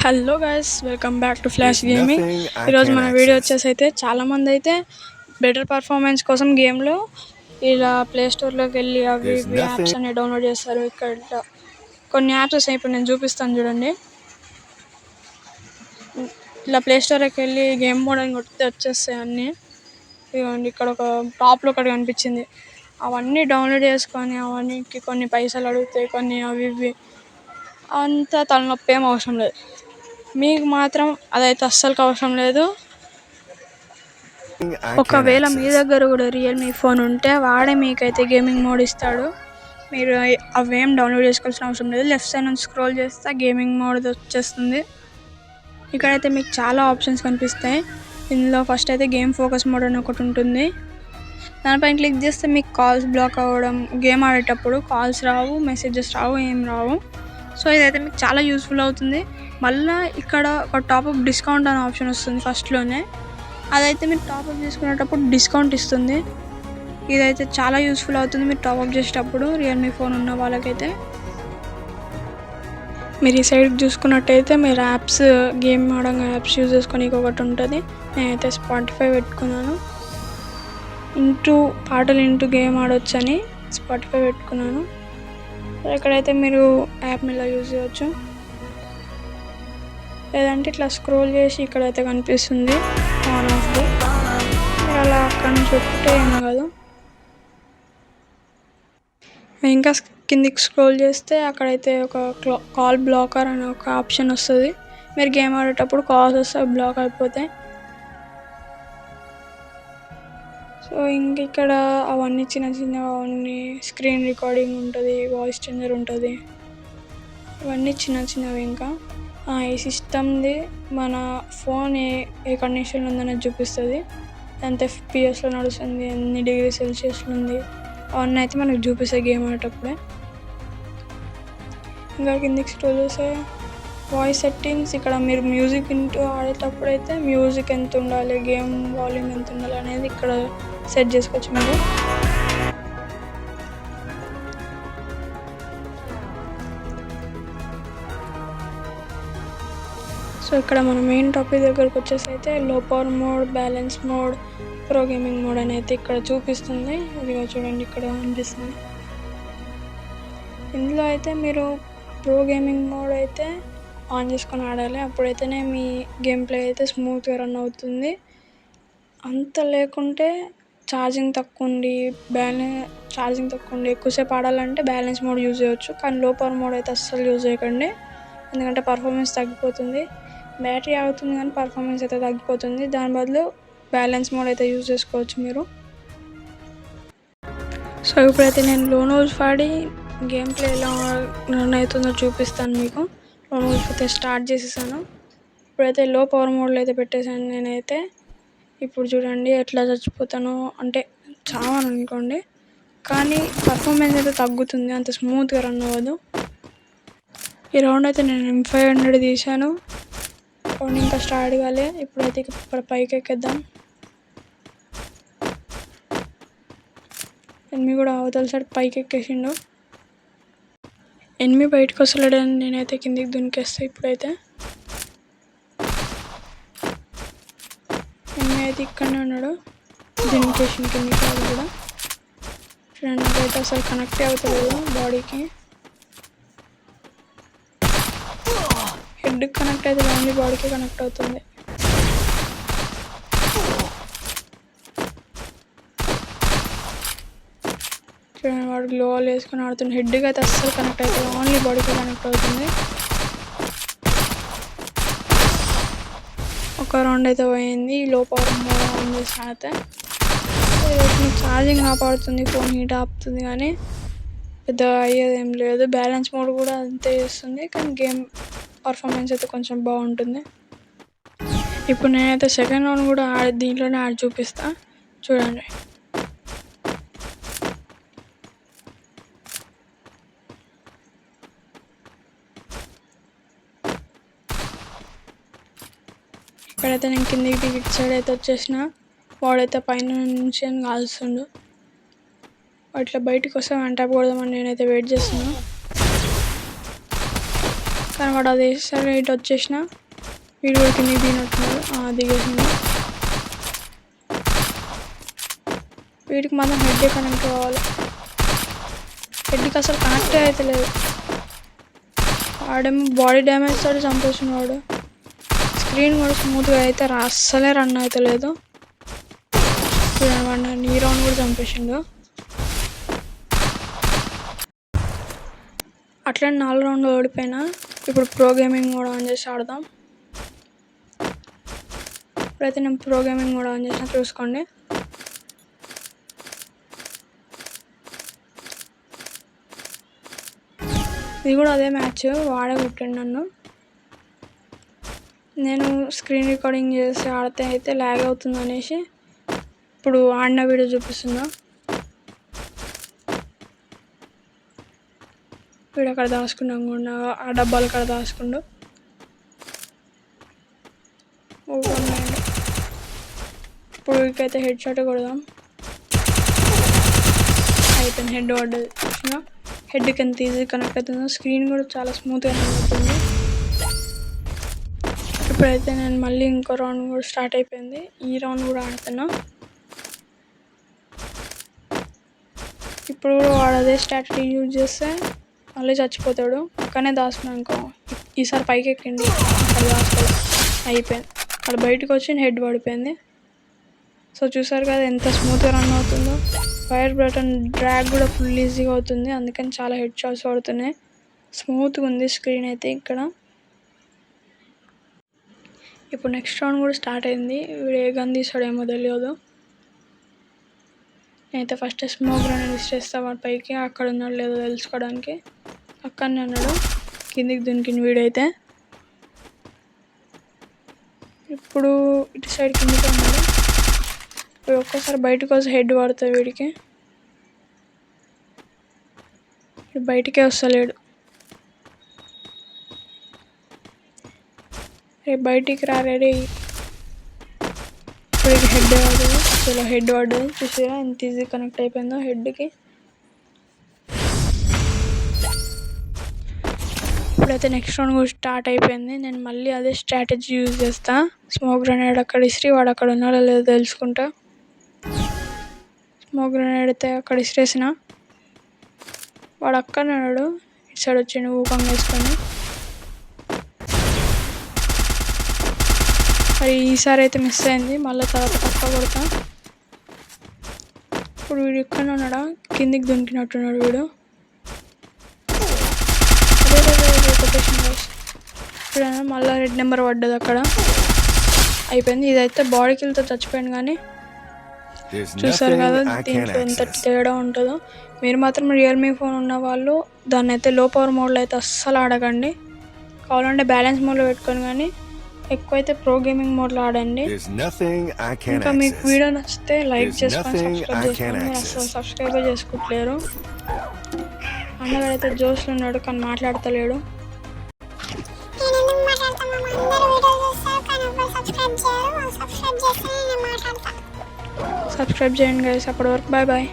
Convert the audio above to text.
Hello guys, welcome back to flash gaming. ఈరోజు మన video వచ్చేసి అయితే చాలామంది అయితే బెటర్ పర్ఫార్మెన్స్ కోసం గేమ్లో ఇలా ప్లేస్టోర్లోకి వెళ్ళి అవి యాప్స్ అన్ని డౌన్లోడ్ చేస్తారు. ఇక్కడ కొన్ని యాప్స్ ఇప్పుడు నేను చూపిస్తాను చూడండి. ఇలా ప్లేస్టోర్లోకి వెళ్ళి గేమ్ మోడ్ అని కొడితే వచ్చేస్తాయి అన్నీ. ఇదిగోండి, ఇక్కడ ఒక టాప్లో ఒకటి కనిపించింది. అవన్నీ డౌన్లోడ్ చేసుకొని అవన్నీకి కొన్ని పైసలు అడుగుతాయి, కొన్ని అవి ఇవి అంతా తలనొప్పి ఏం అవసరం లేదు. మీకు మాత్రం అదైతే అస్సలు అవసరం లేదు. ఒకవేళ మీ దగ్గర కూడా రియల్మీ ఫోన్ ఉంటే వాడే మీకైతే గేమింగ్ మోడ్ ఇస్తాడు. మీరు అవేం డౌన్లోడ్ చేసుకోవాల్సిన అవసరం లేదు. లెఫ్ట్ సైడ్ నుంచి స్క్రోల్ చేస్తే గేమింగ్ మోడ్ వచ్చేస్తుంది. ఇక్కడైతే మీకు చాలా ఆప్షన్స్ కనిపిస్తాయి. ఇందులో ఫస్ట్ అయితే గేమ్ ఫోకస్ మోడ్ అని ఒకటి ఉంటుంది. దానిపైన క్లిక్ చేస్తే మీకు కాల్స్ బ్లాక్ అవ్వడం, గేమ్ ఆడేటప్పుడు కాల్స్ రావు, మెసేజెస్ రావు, ఏం రావు. సో ఇదైతే మీకు చాలా యూస్ఫుల్ అవుతుంది. మళ్ళీ ఇక్కడ ఒక టాప్అప్ డిస్కౌంట్ అనే ఆప్షన్ వస్తుంది ఫస్ట్లోనే. అదైతే మీరు టాప్అప్ చేసుకునేటప్పుడు డిస్కౌంట్ ఇస్తుంది. ఇదైతే చాలా యూస్ఫుల్ అవుతుంది మీరు టాప్అప్ చేసేటప్పుడు రియల్మీ ఫోన్ ఉన్న వాళ్ళకైతే. మీరు ఈ సైడ్ చూసుకున్నట్టయితే మీరు యాప్స్, గేమ్ ఆడంగా యాప్స్ యూజ్ చేసుకొని ఒకటి ఉంటుంది. నేనైతే స్పాటిఫై పెట్టుకున్నాను. పాటలు ఇంటూ గేమ్ ఆడొచ్చని స్పాటిఫై పెట్టుకున్నాను. ఇక్కడైతే మీరు యాప్ మీద యూజ్ చేయవచ్చు. లేదంటే ఇట్లా స్క్రోల్ చేసి ఇక్కడైతే కనిపిస్తుంది ఆన్ ఆఫ్. మీరు అలా అక్కడ నుంచి పెట్టుకుంటే ఏమో కాదు. ఇంకా కిందికి స్క్రోల్ చేస్తే అక్కడైతే ఒక కాల్ బ్లాకర్ అనే ఒక ఆప్షన్ వస్తుంది. మీరు గేమ్ ఆడేటప్పుడు కాల్స్ వస్తే బ్లాక్ అయిపోతాయి. సో ఇంక ఇక్కడ అవన్నీ చిన్న చిన్నగా అవన్నీ స్క్రీన్ రికార్డింగ్ ఉంటుంది, వాయిస్ చేంజర్ ఉంటుంది, ఇవన్నీ చిన్న చిన్నవి. ఇంకా ఈ సిస్టమ్ది మన ఫోన్ ఏ కండిషన్లో ఉందనేది చూపిస్తుంది. ఎంత FPS నడుస్తుంది, ఎన్ని డిగ్రీ సెల్సియస్లో ఉంది, అవన్నీ అయితే మనకు చూపిస్తాయి గేమ్ ఆడేటప్పుడే. ఇంకా కిందికి స్క్రోల్ చేస్తే వాయిస్ సెట్టింగ్స్, ఇక్కడ మీరు మ్యూజిక్ వింటూ ఆడేటప్పుడు అయితే మ్యూజిక్ ఎంత ఉండాలి, గేమ్ వాల్యూమ్ ఎంత ఉండాలి అనేది ఇక్కడ సెట్ చేసుకోవచ్చు మీరు. సో ఇక్కడ మన మెయిన్ టాపిక్ దగ్గరకు వచ్చేసి అయితే లో power mode, balance mode, pro gaming mode అని అయితే ఇక్కడ చూపిస్తుంది. ఇదిగో చూడండి, ఇక్కడ అనిపిస్తుంది. ఇందులో అయితే మీరు ప్రో గేమింగ్ మోడ్ అయితే ఆన్ చేసుకొని ఆడాలి. అప్పుడైతేనే మీ గేమ్ ప్లే అయితే స్మూత్గా రన్ అవుతుంది. అంత లేకుంటే ఛార్జింగ్ తక్కువ ఉండి ఎక్కువసేపు ఆడాలంటే బ్యాలెన్స్ మోడ్ యూజ్ చేయవచ్చు. కానీ లో పవర్ మోడ్ అయితే అస్సలు యూజ్ చేయకండి, ఎందుకంటే పర్ఫార్మెన్స్ తగ్గిపోతుంది. బ్యాటరీ ఆగుతుంది కానీ పర్ఫార్మెన్స్ అయితే తగ్గిపోతుంది. దాని బదులు బ్యాలెన్స్ మోడ్ అయితే యూజ్ చేసుకోవచ్చు మీరు. సో ఇప్పుడైతే నేను లోనోజ్ వాడి గేమ్ ప్లే ఎలా రన్ అవుతుందో చూపిస్తాను మీకు. లోనోజ్ అయితే స్టార్ట్ చేసేసాను. ఇప్పుడైతే లో పవర్ మోడ్లో అయితే పెట్టేశాను నేనైతే. ఇప్పుడు చూడండి ఎట్లా చచ్చిపోతానో, అంటే చావను అనుకోండి, కానీ పర్ఫార్మెన్స్ అయితే తగ్గుతుంది, అంత స్మూత్గా రన్ అవ్వదు. ఈ రౌండ్ అయితే నేను M500 తీసాను. రౌండ్ ఇంకా స్టార్ట్ కాలే. ఇప్పుడైతే ఇక్కడ పైకి ఎక్కేద్దాం. ఎనిమి కూడా అవతల సైడ్ పైకి ఎక్కేసిండు. ఎనిమి బయటకు వస్తలేడని నేనైతే కిందికి దునికేస్తా. ఇప్పుడైతే ఎనిమి అయితే ఇక్కడనే ఉన్నాడు, దునికేషన్ కిందికి. అది కూడా చూడండి, నాకైతే అసలు కనెక్ట్ అవుతలేదు బాడీకి. హెడ్కి కనెక్ట్ అయితే ఓన్లీ బాడీకి కనెక్ట్ అవుతుంది. చూడండి, వాడు గ్లోవాల్ వేసుకొని ఆడుతుంది. హెడ్కి అయితే అస్సలు కనెక్ట్ అవుతుంది, ఓన్లీ బాడీకి కనెక్ట్ అవుతుంది. ఒక రౌండ్ అయితే పోయింది. లో పవర్ మోడ్ ఆన్ చేసిన అయితే ఛార్జింగ్ కాపాడుతుంది, ఫోన్ హీట్ ఆపుతుంది, కానీ పెద్ద అయ్యేది ఏం లేదు. బ్యాలెన్స్ మోడ్ కూడా అంతే చేస్తుంది, కానీ గేమ్ పర్ఫార్మెన్స్ అయితే కొంచెం బాగుంటుంది. ఇప్పుడు నేనైతే సెకండ్ రౌండ్ కూడా దీంట్లోనే ఆడి చూపిస్తా చూడండి. ఇక్కడైతే నేను కిందికి దిగి ఇటు సైడ్ అయితే వచ్చేసిన. వాడైతే పైన నుంచి అని కాల్స్తుండు. ఇట్లా బయటకు వస్తే వన్ ట్యాప్ కొడదామని నేనైతే వెయిట్ చేస్తున్నా, కానీ వాడు అది వేసారు ఇటు వచ్చేసిన వీడు కూడా కింద దిగినట్టున్నాడు దిగేసింది. వీడికి మాత్రం హెడ్ కనెక్ట్ కావాలి. హెడ్కి అసలు కనెక్టే అయితే లేదు. వాడేమో బాడీ డ్యామేజ్ తోటి చంపేసిన వాడు. స్క్రీన్ కూడా స్మూత్గా అయితే అస్సలే రన్ అయితే లేదు. వాడు ఈ రౌండ్ కూడా చంపేసిండు. అట్లా 4 రౌండ్లు ఓడిపోయినా. ఇప్పుడు ప్రో గేమింగ్ మోడ్ ఆన్ చేసి ఆడదాం. ఇప్పుడైతే నేను ప్రో గేమింగ్ మోడ్ ఆన్ చేసిన చూసుకోండి. ఇది కూడా అదే మ్యాచ్. వాడే కొట్టాడు నన్ను. నేను స్క్రీన్ రికార్డింగ్ చేసి ఆడితే అయితే ల్యాగ్ అవుతుంది అనేసి ఇప్పుడు ఆడిన వీడియో చూపిస్తున్నా. వీడు అక్కడ దాచుకున్నాం కూడా ఆ డబ్బాలు అక్కడ దాచుకుండు. ఇప్పుడు వీడికైతే హెడ్ షాట్ కొడదాం. అయిపోయింది. హెడ్ పడ్డది. చూసిన హెడ్కి ఎంత ఈజీ కనెక్ట్ అవుతుందో. స్క్రీన్ కూడా చాలా స్మూత్గా అవుతుంది. ఇప్పుడైతే నేను మళ్ళీ ఇంకో రౌండ్ కూడా స్టార్ట్ అయిపోయింది. ఈ రౌండ్ కూడా ఆడుతున్నా. ఇప్పుడు కూడా వాడు అదే స్ట్రాటజీ యూజ్ చేస్తే మళ్ళీ చచ్చిపోతాడు. అక్కడనే దాచుకున్నానుకో ఈసారి పైకి ఎక్కింది. అక్కడ దాచుకోవాలి. అయిపోయింది. అక్కడ బయటకు వచ్చి హెడ్ పడిపోయింది. సో చూసారు కదా ఎంత స్మూత్గా రన్ అవుతుందో. ఫైర్ బటన్ డ్రాగ్ కూడా ఫుల్ ఈజీగా అవుతుంది. అందుకని చాలా హెడ్ షాట్స్ పడుతున్నాయి. స్మూత్గా ఉంది స్క్రీన్ అయితే ఇక్కడ. ఇప్పుడు నెక్స్ట్ రౌండ్ కూడా స్టార్ట్ అయింది. వీడు ఏ గన్ తీసాడేమో తెలియదు. నేనైతే ఫస్ట్ స్మోక్ గ్రెనేడ్ ఇచ్చేస్తా వాడి పైకి. అక్కడ ఉన్నాడు లేదో తెలుసుకోవడానికి. అక్కడనే ఉన్నాడు. కిందికి దునికిన వీడైతే. ఇప్పుడు ఇటు సైడ్ కిందికి ఉన్నాడు. ఇప్పుడు ఒక్కసారి బయటకు వచ్చి హెడ్ పడుతుంది వీడికి. బయటికే వస్తలేడు. బయటికి రారే. ఇప్పుడు హెడ్ పడ్డది. చాలా హెడ్ పడ్డది. చూసారా ఎంత ఈజీ కనెక్ట్ అయిపోయిందో హెడ్కి. ఇప్పుడైతే నెక్స్ట్ రౌండ్ కూడా స్టార్ట్ అయిపోయింది. నేను మళ్ళీ అదే స్ట్రాటజీ యూజ్ చేస్తా. స్మోక్ గ్రెనేడ్ అక్కడ ఇసిరి వాడు అక్కడ ఉన్నాడో లేదో తెలుసుకుంటా. స్మోక్ గ్రెనేడ్ అయితే అక్కడ ఇసిరేసిన వాడు అక్కడ ఉన్నాడు. ఇటు సైడ్ వచ్చి ఊపంగా వేసుకొని. మరి ఈసారి అయితే మిస్ అయింది. మళ్ళీ తర్వాత పక్క కొడతా. ఇప్పుడు వీడు ఇక్కడ ఉన్నాడా కిందికి దునికినట్టున్నాడు వీడు. ఇప్పుడు మళ్ళీ రెడ్ నెంబర్ పడ్డది అక్కడ. అయిపోయింది. ఇదైతే బాడీ కిల్తో చచ్చిపోయాను. కానీ చూసారు కదా దీంట్లో ఎంత తేడా ఉంటుందో. మీరు మాత్రం రియల్మీ ఫోన్ ఉన్న వాళ్ళు దాన్ని అయితే లో పవర్ మోడ్లో అయితే అస్సలు ఆడకండి. కావాలంటే బ్యాలెన్స్ మోడ్లో పెట్టుకొని కానీ ఎక్కువైతే ప్రో గేమింగ్ మోడ్లో ఆడండి. ఇంకా మీకు వీడియో నచ్చితే లైక్ చేసుకొని సబ్స్క్రైబ్ చేసుకోండి. మీరు అసలు సబ్స్క్రైబ్ చేసుకోవట్లేరు. అన్నగాడైతే జోష్లో ఉన్నాడు కానీ మాట్లాడతలేడు. సబ్స్క్రైబ్ చేయండి గైస్. అప్పటి వరకు బాయ్ బాయ్.